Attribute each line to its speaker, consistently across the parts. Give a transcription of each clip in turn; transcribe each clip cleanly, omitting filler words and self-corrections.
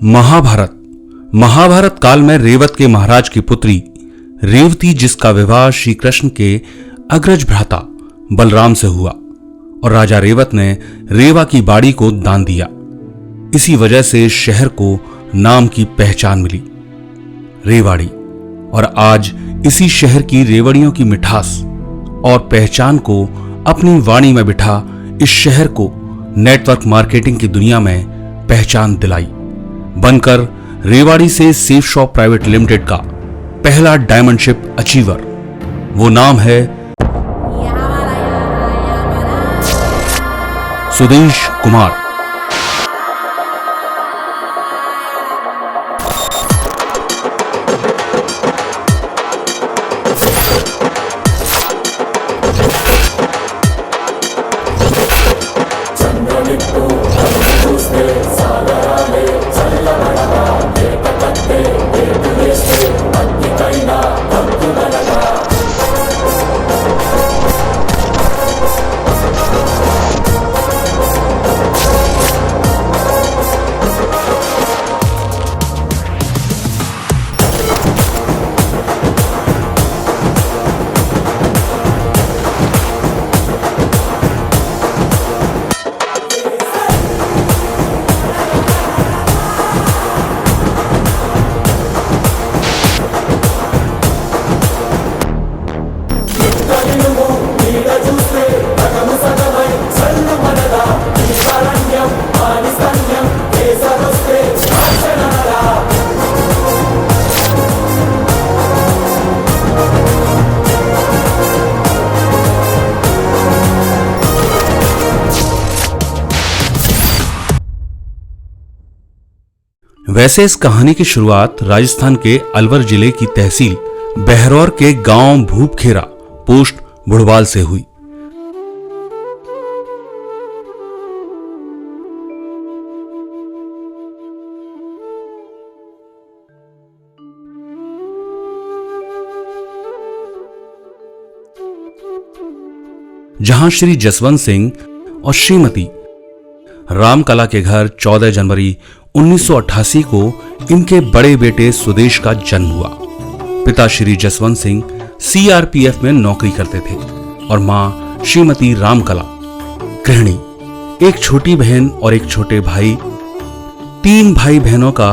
Speaker 1: महाभारत काल में रेवत के महाराज की पुत्री रेवती, जिसका विवाह श्री कृष्ण के अग्रज भ्राता बलराम से हुआ और राजा रेवत ने रेवा की बाड़ी को दान दिया। इसी वजह से शहर को नाम की पहचान मिली, रेवाड़ी। और आज इसी शहर की रेवड़ियों की मिठास और पहचान को अपनी वाणी में बिठा इस शहर को नेटवर्क मार्केटिंग की दुनिया में पहचान दिलाई, बनकर रेवाड़ी से सेफ शॉप प्राइवेट लिमिटेड का पहला डायमंडशिप अचीवर। वो नाम है सुदेश कुमार। वैसे इस कहानी की शुरुआत राजस्थान के अलवर जिले की तहसील बहरौर के गांव भूपखेरा पोस्ट बुढ़वाल से हुई। जहां श्री जसवंत सिंह और श्रीमती रामकला के घर 14 जनवरी 1988 को इनके बड़े बेटे सुदेश का जन्म हुआ। पिता श्री जसवंत सिंह सीआरपीएफ में नौकरी करते थे और मां श्रीमती रामकला गृहिणी। एक छोटी बहन और एक छोटे भाई, 3 भाई बहनों का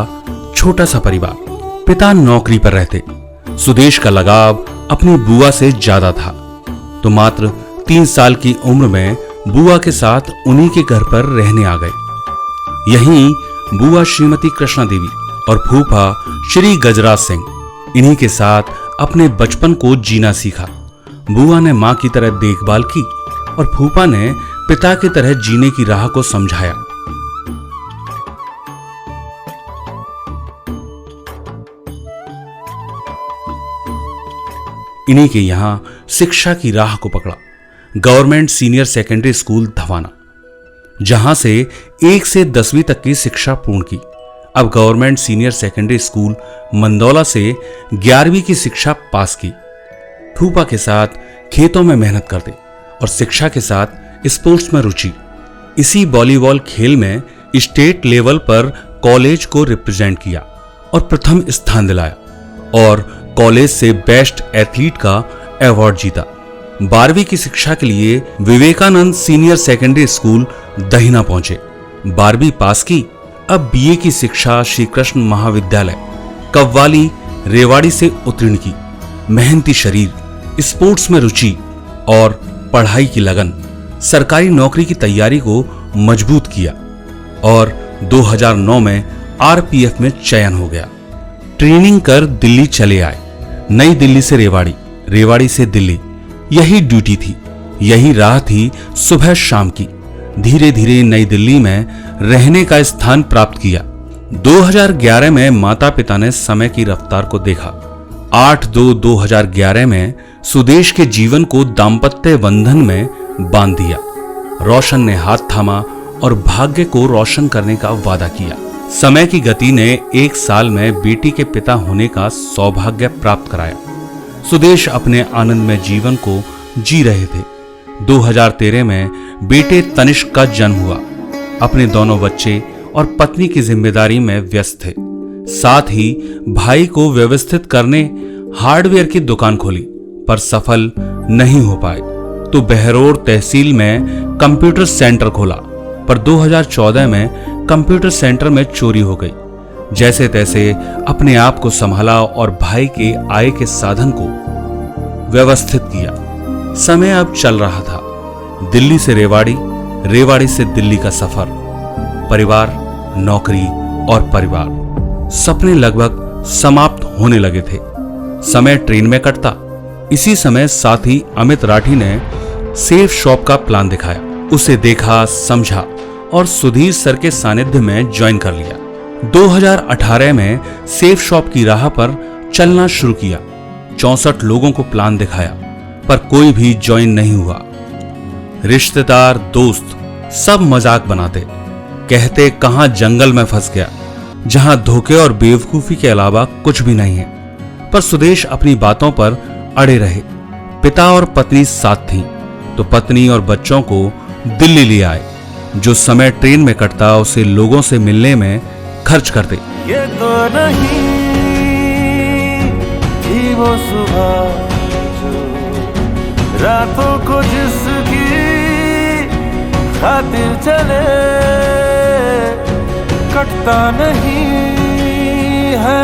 Speaker 1: छोटा सा परिवार। पिता नौकरी पर रहते। सुदेश का लगाव अपनी बुआ से ज्यादा था, तो मात्र 3 साल की उम्र में बुआ के साथ उन्हीं के घर पर रहने आ गए। यहीं बुआ श्रीमती कृष्णा देवी और फूफा श्री गजराज सिंह, इन्हीं के साथ अपने बचपन को जीना सीखा। बुआ ने मां की तरह देखभाल की और फूफा ने पिता की तरह जीने की राह को समझाया। इन्हीं के यहां शिक्षा की राह को पकड़ा गवर्नमेंट सीनियर सेकेंडरी स्कूल धवाना, जहां से 1 से 10वीं तक की शिक्षा पूर्ण की। अब गवर्नमेंट सीनियर सेकेंडरी स्कूल मंदौला से 11वीं की शिक्षा पास की। फूफा के साथ खेतों में मेहनत करते और शिक्षा के साथ स्पोर्ट्स में रुचि। इसी वॉलीबॉल खेल में स्टेट लेवल पर कॉलेज को रिप्रेजेंट किया और प्रथम स्थान दिलाया और कॉलेज से बेस्ट एथलीट का अवार्ड जीता। 12वीं की शिक्षा के लिए विवेकानंद सीनियर सेकेंडरी स्कूल दहिना पहुंचे। 12वीं पास की। अब बीए की शिक्षा श्री कृष्ण महाविद्यालय कव्वाली रेवाड़ी से उत्तीर्ण की। मेहनती शरीर, स्पोर्ट्स में रुचि और पढ़ाई की लगन सरकारी नौकरी की तैयारी को मजबूत किया और 2009 में आरपीएफ में चयन हो गया। ट्रेनिंग कर दिल्ली चले आए। नई दिल्ली से रेवाड़ी, रेवाड़ी से दिल्ली, यही ड्यूटी थी, यही राह थी सुबह शाम की। धीरे धीरे नई दिल्ली में रहने का स्थान प्राप्त किया। 2011 में माता पिता ने समय की रफ्तार को देखा। 8/2/2011 में सुदेश के जीवन को दाम्पत्य बंधन में बांध दिया। रोशन ने हाथ थामा और भाग्य को रोशन करने का वादा किया। समय की गति ने 1 साल में बेटी के पिता होने का सौभाग्य प्राप्त कराया। सुदेश अपने आनंदमय जीवन को जी रहे थे। 2013 में बेटे तनिष्क का जन्म हुआ। अपने दोनों बच्चे और पत्नी की जिम्मेदारी में व्यस्त थे। साथ ही भाई को व्यवस्थित करने हार्डवेयर की दुकान खोली, पर सफल नहीं हो पाए तो बहरोड तहसील में कंप्यूटर सेंटर खोला, पर 2014 में कंप्यूटर सेंटर में चोरी हो गई। जैसे तैसे अपने आप को संभाला और भाई के आय के साधन को व्यवस्थित किया। समय अब चल रहा था, दिल्ली से रेवाड़ी, रेवाड़ी से दिल्ली का सफर, परिवार, नौकरी और परिवार, सपने लगभग समाप्त होने लगे थे। समय ट्रेन में कटता। इसी समय साथी अमित राठी ने सेफ शॉप का प्लान दिखाया। उसे देखा, समझा और सुधीर सर के सानिध्य में ज्वाइन कर लिया। 2018 में सेफ शॉप की राह पर चलना शुरू किया। 64 लोगों को प्लान दिखाया, पर कोई भी ज्वाइन नहीं हुआ। रिश्तेदार, दोस्त सब मजाक बनाते, कहते कहां जंगल में फंस गया, जहां धोखे और बेवकूफी के अलावा कुछ भी नहीं है। पर सुदेश अपनी बातों पर अड़े रहे। पिता और पत्नी साथ थीं, तो पत्नी और बच्चों को दिल्ली ले आए। जो समय ट्रेन में कटता उसे लोगों से मिलने में खर्च करते।
Speaker 2: ये तो नहीं थी वो सुबह जो रातों को जिसकी खातिर चले, कटता नहीं है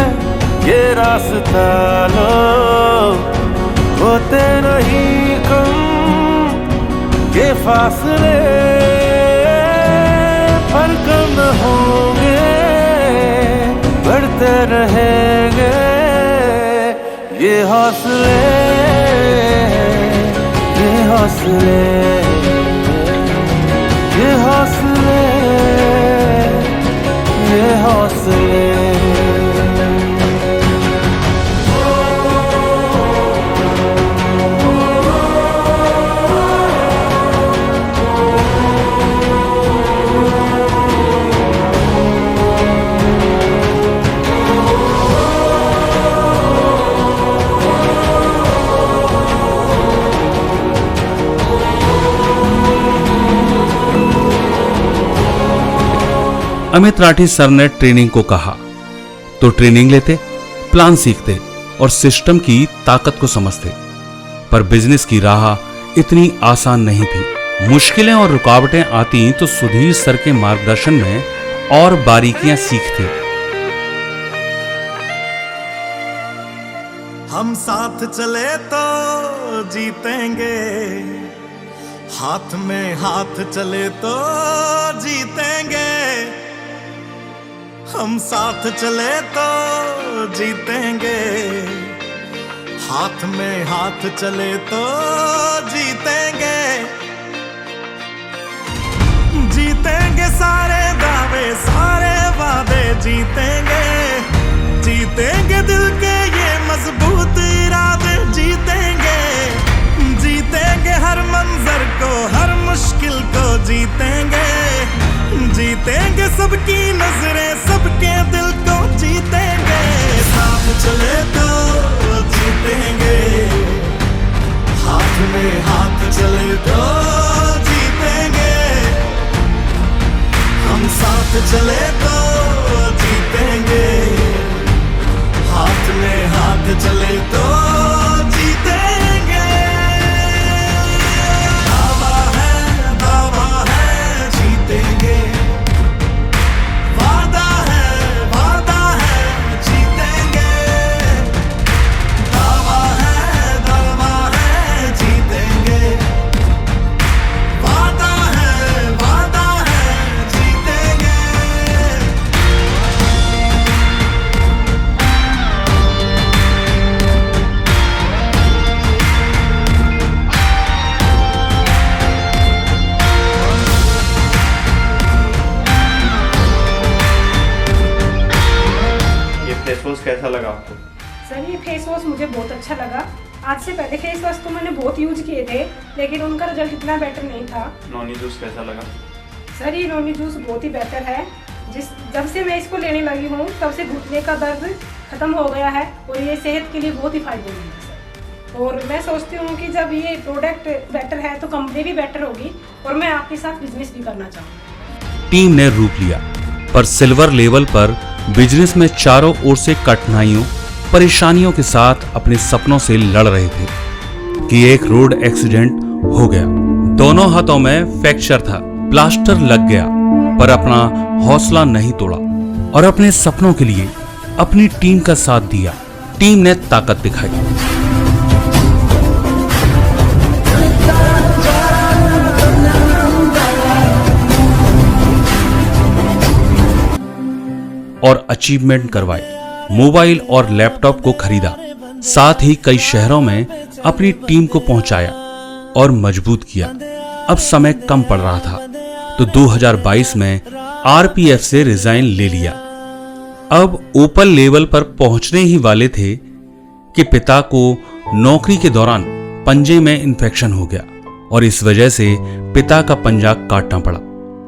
Speaker 2: ये रास्ता, लोग होते नहीं कम ये फासले, पर कम होंगे, बढ़ते रहेंगे ये हौसले, ये हौसले, ये हौसले, ये हौसले।
Speaker 1: अमित राठी सर ने ट्रेनिंग को कहा तो ट्रेनिंग लेते, प्लान सीखते और सिस्टम की ताकत को समझते। पर बिजनेस की राह इतनी आसान नहीं थी। मुश्किलें और रुकावटें आती तो सुधीर सर के मार्गदर्शन में और बारीकियां सीखते।
Speaker 2: हम साथ चले तो जीतेंगे, हाथ में हाथ चले तो जीतेंगे। हम साथ चले तो जीतेंगे, हाथ में हाथ चले तो जीतेंगे। जीतेंगे सारे दावे, सारे वादे जीतेंगे। जीतेंगे दिल के ये मजबूत इरादे जीतेंगे। जीतेंगे हर मंजर को, हर मुश्किल को जीतेंगे। जीतेंगे सबकी नजरें, सबके दिल को जीतेंगे। साथ चले तो जीतेंगे, हाथ में हाथ चले तो जीतेंगे। हम साथ चले तो जीतेंगे, हाथ में हाथ चले तो जीतेंगे। दावा है जीतेंगे, वादा है जीतेंगे। दावा है जीतेंगे, वादा है जीतेंगे।
Speaker 3: फेस वॉश कैसा लगा आपको?
Speaker 4: सर ये फेस वॉश मुझे बहुत अच्छा लगा। आज से पहले फेस वॉश तो मैंने बहुत यूज किए थे, लेकिन उनका रिजल्ट इतना बेटर नहीं था।
Speaker 3: नॉनी जूस कैसा लगा?
Speaker 4: सर ये नॉनी जूस बहुत ही बेहतर है। जब से मैं इसको लेने लगी हूँ तब से घुटने का दर्द खत्म हो गया है और ये सेहत के लिए बहुत ही फायदेमंद है सर। और मैं सोचती हूँ कि जब ये प्रोडक्ट बेटर है तो कंपनी भी बेटर होगी और मैं आपके साथ बिजनेस भी करना चाहूँगी।
Speaker 1: टीम ने रूप लिया। पर सिल्वर लेवल पर बिजनेस में चारों ओर से कठिनाइयों परेशानियों के साथ अपने सपनों से लड़ रहे थे कि एक रोड एक्सीडेंट हो गया। दोनों हाथों में फ्रैक्चर था, प्लास्टर लग गया, पर अपना हौसला नहीं तोड़ा और अपने सपनों के लिए अपनी टीम का साथ दिया। टीम ने ताकत दिखाई। और अचीवमेंट करवाई। मोबाइल और लैपटॉप को खरीदा, साथ ही कई शहरों में अपनी टीम को पहुंचाया और मजबूत किया। अब समय कम पड़ रहा था तो 2022 में आरपीएफ से रिजाइन ले लिया। अब ओपन लेवल पर पहुंचने ही वाले थे कि पिता को नौकरी के दौरान पंजे में इन्फेक्शन हो गया और इस वजह से पिता का पंजा काटना पड़ा।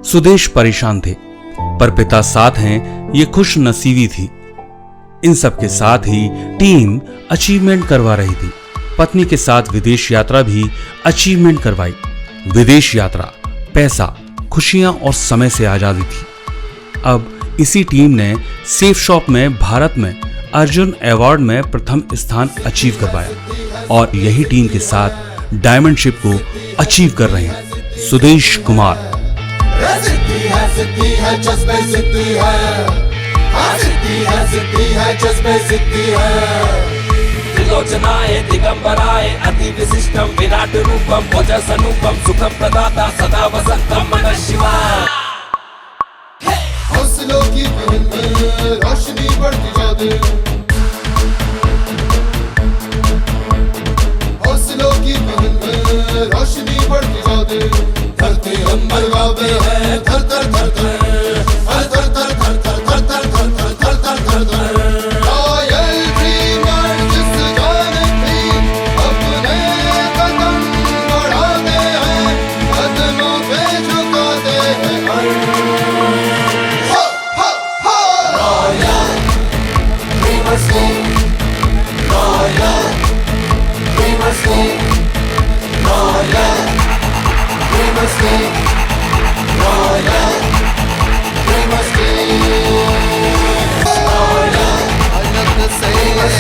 Speaker 1: सुदेश परेशान थे, पर पिता साथ हैं ये खुश नसीबी थी। इन सब के साथ ही टीम अचीवमेंट करवा रही थी। पत्नी के साथ विदेश यात्रा भी अचीवमेंट करवाई। विदेश यात्रा, पैसा, खुशियां और समय से आजादी थी। अब इसी टीम ने सेफ शॉप में भारत में अर्जुन अवार्ड में प्रथम स्थान अचीव करवाया और यही टीम के साथ डायमंड शिप को अचीव कर रहे हैं सुदेश कुमार।
Speaker 2: सिद्धि है जज्बे सिद्धि है, सिद्धि है जज्बे सिद्धि है। त्रिलोचनाय दिगंबराय अति विशिष्टम विराट रूपम ओजस अनुपम सुखम प्रदाता सदा वसंतम नमः शिवाय। हौसलों की महल में रोशनी बढ़ती जाए, हौसलों की महल में रोशनी बढ़ती जाए। धरती अंबर गावे है थर थर थर थर, थर थर थर थर थर थर थर थर थर थर थर थर। रॉयल ड्रीमर जिस जाने भी अपने कदम बढ़ाते हैं, कदमों पे झुकाते हैं। Royal dreamers royal dreamers royal dreamers royal dreamers royal dreamers